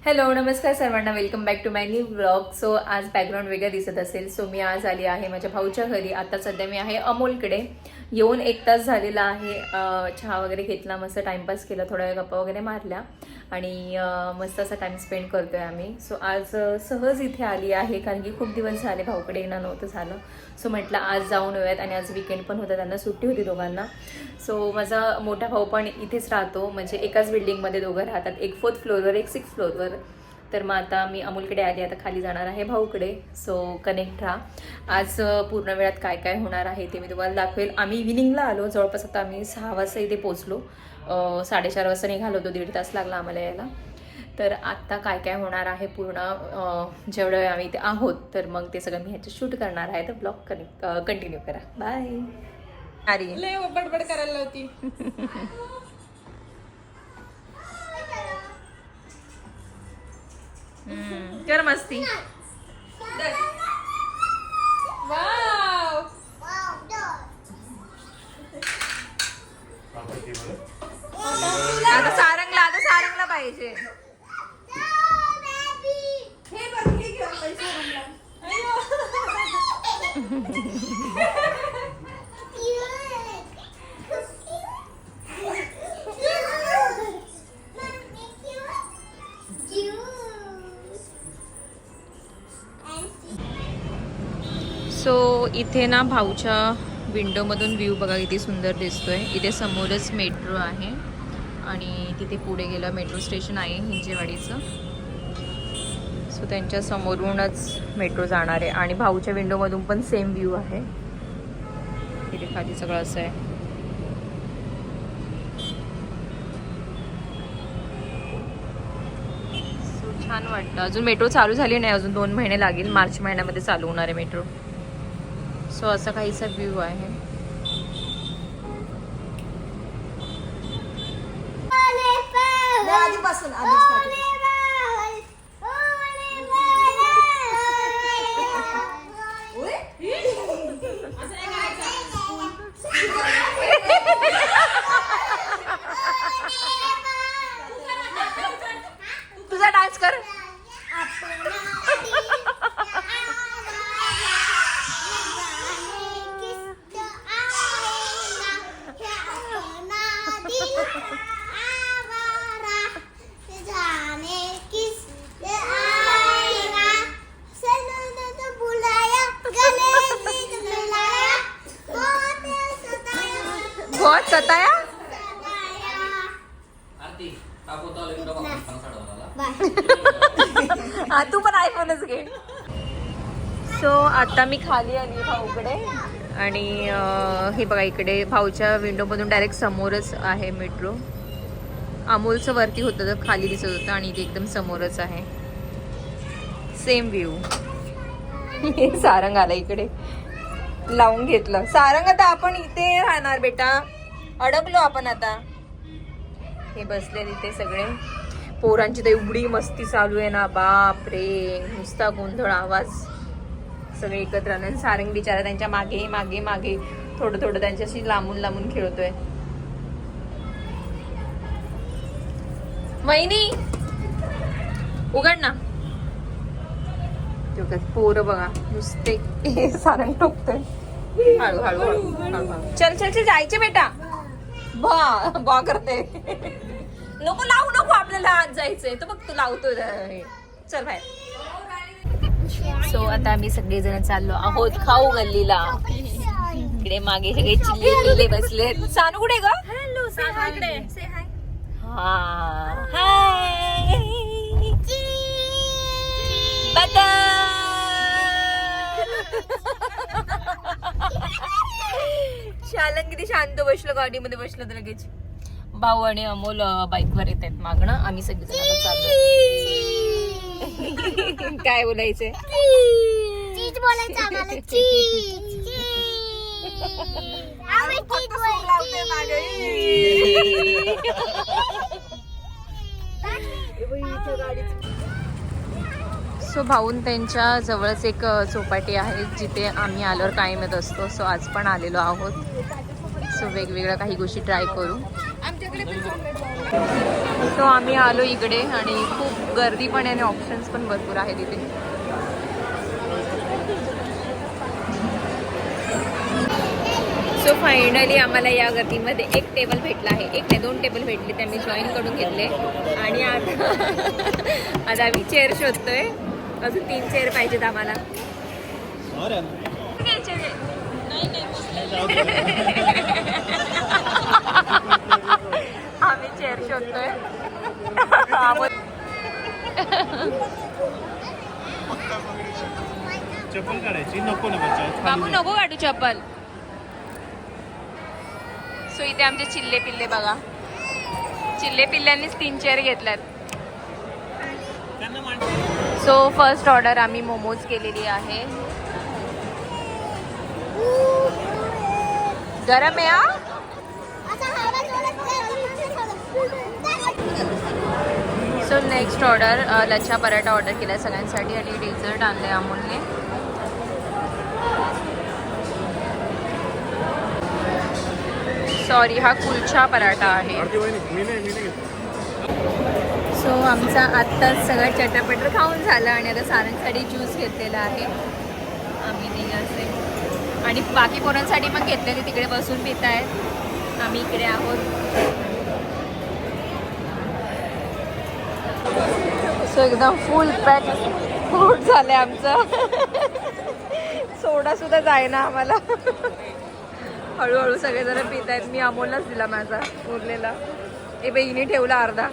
Hello नमस्कार सर्वांना, welcome back to my new blog. So आज बॅकग्राऊंड वेगळं दिसत असेल. सो मी आज आली आहे माझ्या भाऊच्या घरी. आता सध्या मी आहे अमोलकडे. येऊन 1 तास झालेला आहे. चहा वगैरे घेतला, मस्त टाइमपास केला, थोड्या वेळ गप्पा वगैरे मारल्या आणि मस्त असा टाइम स्पेंड करतोय आम्ही. सो आज सहज इथे आली आहे कारण की खूप दिवस झाले भाऊकडे येणं नव्हतं झालं. सो म्हटलं आज जाऊन येऊयात आणि आज वीकेंड पण होता, त्यांना सुट्टी होती दोघांना. सो माझा मोठा भाऊ पण इथेच राहतो, म्हणजे एकाच बिल्डिंगमध्ये दोघं राहतात, एक 4th फ्लोअरवर एक 6th फ्लोअरवर. तर मग आता मी अमोलकडे आली, आता खाली जाणार आहे भाऊकडे. सो कनेक्ट राहा. आज पूर्ण वेळात काय काय होणार आहे ते मी तुम्हाला दाखवेल. आम्ही इव्हिनिंगला आलो, जवळपास आता आम्ही 6 वाजता इथे पोचलो. 4:30 वाजता निघालो होतो, 1.5 तास लागला आम्हाला यायला. तर आत्ता काय काय होणार आहे पूर्ण जेवढं वेळ आम्ही इथे आहोत, तर मग ते सगळं मी ह्याचं शूट करणार आहे. तर ब्लॉग कंटिन्यू करा. बाय. अरे लय बडबड करायला होती. कर मस्ती. वाव आता सारंगला पाहिजे. हे बघ, हे घेऊन पैसे आणला. सो इथे ना भाऊच्या विंडोमधून व्ह्यू बघा किती सुंदर दिसतोय. इथे समोरच मेट्रो आहे आणि तिथे पुढे गेलं मेट्रो स्टेशन आहे हिंजेवाडीचं. सो त्यांच्या समोरूनच मेट्रो जाणार आहे आणि भाऊच्या विंडोमधून पण सेम व्ह्यू आहे. तिथे खाली सगळं असं आहे. सो छान वाटतं. अजून मेट्रो चालू झाली नाही, अजून 2 महिने लागेल. मार्च महिन्यामध्ये चालू होणार आहे मेट्रो. सो असा काहीसा व्ह्यू आहे. आधीपासून तुझा डान्स कर. बहुत सताया. हा तू पण आयफोनच घे. सो आता मी खाली आली भाऊकडे आणि हे बघा इकडे भाऊच्या विंडोमधून डायरेक्ट समोरच आहे मेट्रो. अमोलचं वरती होतं तर खाली दिसत होतं आणि इथे एकदम समोरच आहे. Same view. सारंग आला इकडे, लावून घेतलं. सारंग आता आपण इथे राहणार बेटा, अडकलो आपण आता. हे बसले तिथे सगळे. पोरांची तर एवढी मस्ती चालू आहे ना, बाप रे, नुसता गोंधळ आवाज. सगळे एकत्र आले. सारंग बिचारा त्यांच्या मागे मागे मागे थोडं थोडं त्यांच्याशी लांबून लांबून खेळतोय. वहिनी उघड ना. पोरं बघा नुसते सारंग टोकतोय. हळू हळू हळू हळू. चल चल चल जायचे बेटा. बा करते. नको लावू नको, आपल्याला आज जायचंय. तर बघ तू लावतोय. चल बाहेर. सो आता आम्ही सगळेजण चाललो आहोत खाऊ गल्लीला. इकडे मागे सगळे चिल्ले चिल्ले बसले. सानू कुठे ग? हॅलो इकडे. हा हाय. शालन किती शांत बसलो, गाडीमध्ये बसलं तर लगेच. भाऊ आणि अमोल बाईकवर येत आहेत मागणं. आम्ही सगळेजण आता चाललो. काय बोलायचंय? चीज बोलायचं आम्हाला. चीज आम्ही चीज बोलते मागे. सो भाऊन त्यांच्या जवळच एक चौपाटी आहे जिथे आम्ही आल्यावर कायम येत असतो. सो आज पण आलेलो आहोत. सो वेगवेगळ्या काही गोष्टी ट्राय करू. आमच्याकडे पण सो आम्ही आलो इकडे आणि खूप गर्दी पण आहे आणि ऑप्शन्स पण भरपूर आहेत इथे. सो फायनली आम्हाला या गर्दीमध्ये एक टेबल भेटला आहे. एक नाही 2 टेबल भेटले, ते आम्ही जॉईन करून घेतले आणि आता आम्ही चेअर शोधतोय. अजून 3 चेअर पाहिजेत आम्हाला. आम्ही चेअर शोधतोय. चप्पल काढायची नको ना बच्चा बाबू नको काढू चप्पल. सो इथे आमचे चिल्ले पिल्ले बघा. चिल्ले पिल्ल्यांनीच 3 चेअर घेतल्यात. सो फर्स्ट ऑर्डर आम्ही मोमोज केलेली आहे. गरम आहे हा. So next order lachha paratha order केला सगळ्यांसाठी आणि डेझर्ट आणले अमोलने. सॉरी हा कुलचा पराठा आहे. सो आमचा आत्ताच सगळं चटपटर खाऊन झालं आणि आता सारांसाठी ज्यूस घेतलेला आहे आम्ही नाही असे. आणि बाकी पोरांसाठी पण घेतलेले तिकडे बसून पित आहेत. आम्ही इकडे आहोत. सो एकदम फुल पॅक फूड झालं आमचं. सोडा सुद्धा जायना आम्हाला. हळूहळू सगळेजण पित आहेत. मी अमोललाच दिला माझा उरलेला. ए बहिणी ठेवला अर्धा.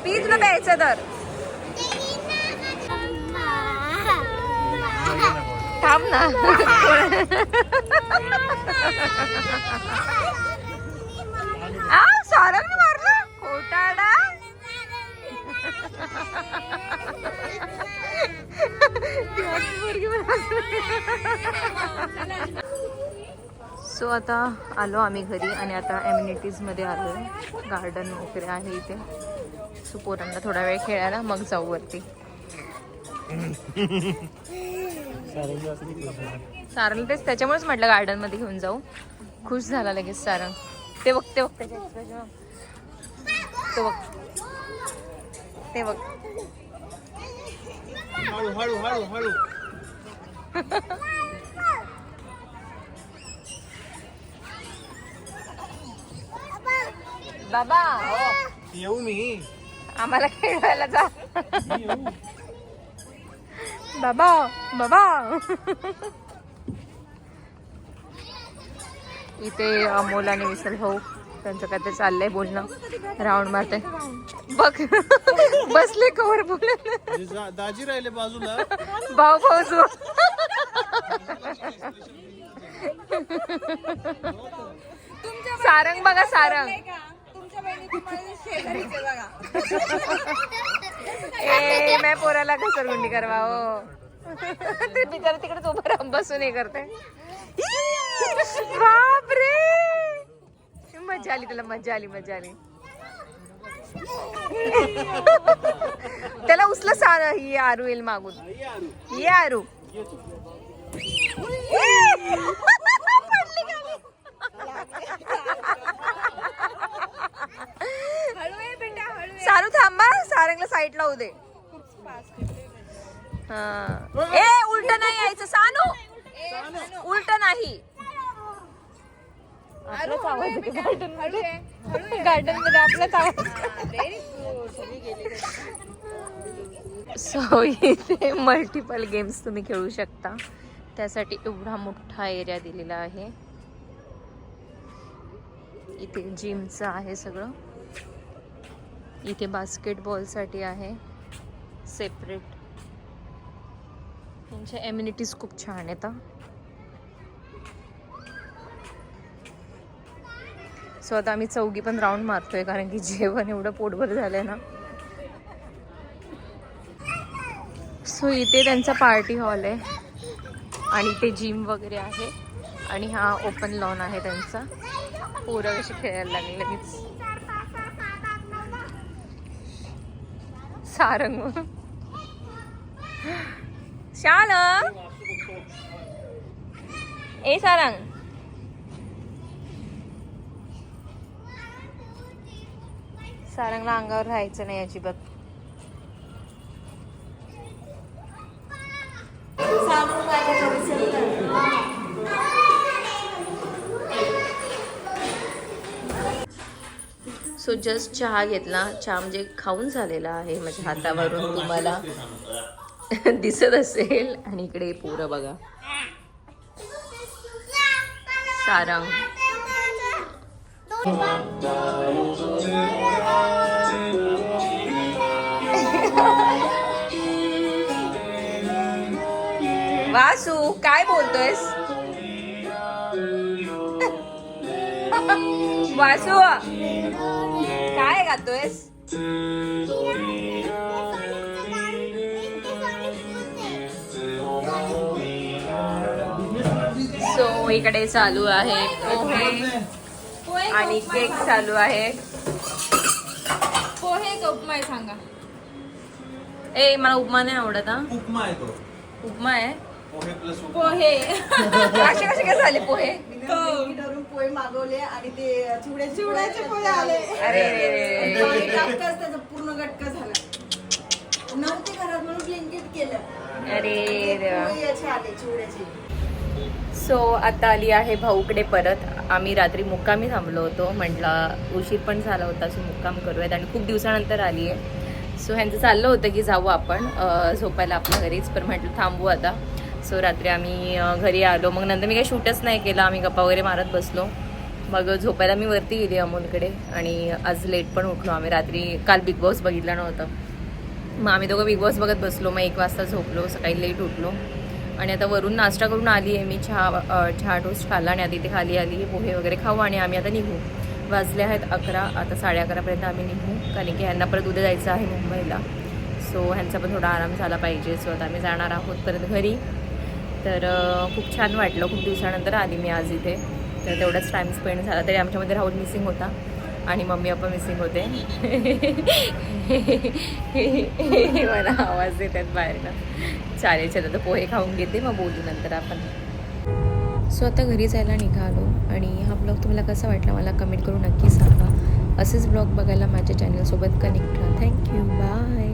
पीच ना प्यायचं तर थांब ना. सारंग मारलं खोटाडा. सो आता आलो आम्ही घरी आणि आता ॲम्युनिटीजमध्ये आलो. गार्डन वगैरे आहे इथे. सो पोरांना थोडा वेळ खेळायला मग जाऊ वरती. सारंग तेच त्याच्यामुळेच म्हटलं गार्डनमध्ये घेऊन जाऊ. खुश झाला लगेच सारंग. ते बघ ते बघ त्याच्या एक्सप्रेशन. ते बघ ते बघ. हळू हळू हळू हळू. बाबा येऊ मी. आम्हाला खेळवायला जा. बाबा बाबा. इथे अमोल आणि विशाल भाऊ त्यांचं काय ते चाललंय बोलणं. राऊंड मारते बघ. बसले कवर बोलत. दाजी राहिले बाजूला. भाऊ भाऊ सारंग बघा सारंग. ए मैं पोराला घसरगुंडी करवा हो. ते बिचारा तिकडे उभं राहून बसून हे करते. बापरे मजा आली तुला. मजा आली मजा आली. त्याला उचल सारं. ही आरू येईल मागून. ही आरू सारू थांबा. सारंगला साईडला होऊ दे. ए उलट नाही यायचं सानू. उलट नाही. आपलाच आवाज आहे गार्डन मध्ये. गार्डन मध्ये आपलाच आवाज. सो इथे मल्टिपल गेम्स तुम्ही खेळू शकता. त्यासाठी एवढा मोठा एरिया दिलेला आहे. इथे जिमचं आहे सगळं. इथे बास्केटबॉलसाठी आहे सेपरेट. त्यांच्या एम्युनिटीज खूप छान आहेत. सो आता आम्ही चौघी पण राऊंड मारतोय कारण की जेवण एवढं पोटभर झालंय ना. सो इथे त्यांचा पार्टी हॉल आहे आणि इथे जिम वगैरे आहे आणि हा ओपन लॉन आहे त्यांचा. पोरं कशी खेळायला लागली लगेच. सारंग शान ए सारंग सारंगला अंगावर राहायचं नाही अजिबात. सो जस्ट चहा घेतला. चहा म्हणजे खाऊन झालेला आहे माझ्या हातावरून, तुम्हाला दिसत असेल. आणि इकडे पोरं बघा, सारंग. वासू काय बोलतोयस? वासू काय गातोयस? सो इकडे चालू आहे पोहे आणि केक चालू आहे. पोहे का उपमा आहे सांगा? ए मला उपमा नाही आवडत. हा उपमा आहे तो. उपमा आहे. पोहे प्लस पोहे असे कसे काय झाले पोहे? धरून पोहे मागवले आणि ते चिवड्याचे पोहे आले. अरे आणि टाकताच त्याचा पूर्ण गटका झाला. नव्हते घरात म्हणून ब्लिंकिट केलं. अरे देवा. पोहे याचे आले चिवड्याचे. सो आता आली आहे भाऊकडे परत. आम्ही रात्री मुक्कामी थांबलो होतो, म्हटलं उशीर पण झाला होता सो मुक्काम करूयात, आणि खूप दिवसानंतर आली आहे. सो ह्यांचं चाललं होतं की जाऊ आपण झोपायला आपल्या घरीच, पण म्हटलं थांबू आता. सो रात्री आम्ही घरी आलो. मग नंतर मी काही शूटच नाही केलं, आम्ही गप्पा वगैरे मारत बसलो. मग झोपायला मी वरती गेली अमोलकडे, आणि आज लेट पण उठलो आम्ही. रात्री काल बिग बॉस बघितला नव्हतं, मग आम्ही दोघं बिग बॉस बघत बसलो. मग 1 वाजता झोपलो, सकाळी लेट उठलो. आणि आता वरून नाश्ता करून आली आहे मी. चहा टोस्ट खाल्ला, आणि आता इथे खाली आली पोहे वगैरे खाऊ, आणि आम्ही आता निघू. वाजले आहेत 11. आता 11:30पर्यंत आम्ही निघू, कारण की ह्यांना परत उद्या जायचं आहे मुंबईला. सो ह्यांचा पण थोडा आराम झाला पाहिजे. सो आता आम्ही जाणार आहोत परत घरी. तर खूप छान वाटलं, खूप दिवसानंतर आली मी आज इथे. तर तेवढाच टाईम स्पेंड झाला. तरी आमच्यामध्ये राहुल मिसिंग होता आणि मम्मी पप्पा मिसिंग होते. मला आवाज देतात बाहेरनं. चालेल, चला तर पोहे खाऊन घेते, मग बोलू नंतर आपण. सो आता घरी जायला निघालो. आणि हा ब्लॉग तुम्हाला कसा वाटला मला कमेंट करून नक्की सांगा. असेच ब्लॉग बघायला माझ्या चॅनलसोबत कनेक्ट राहा. Thank you, bye.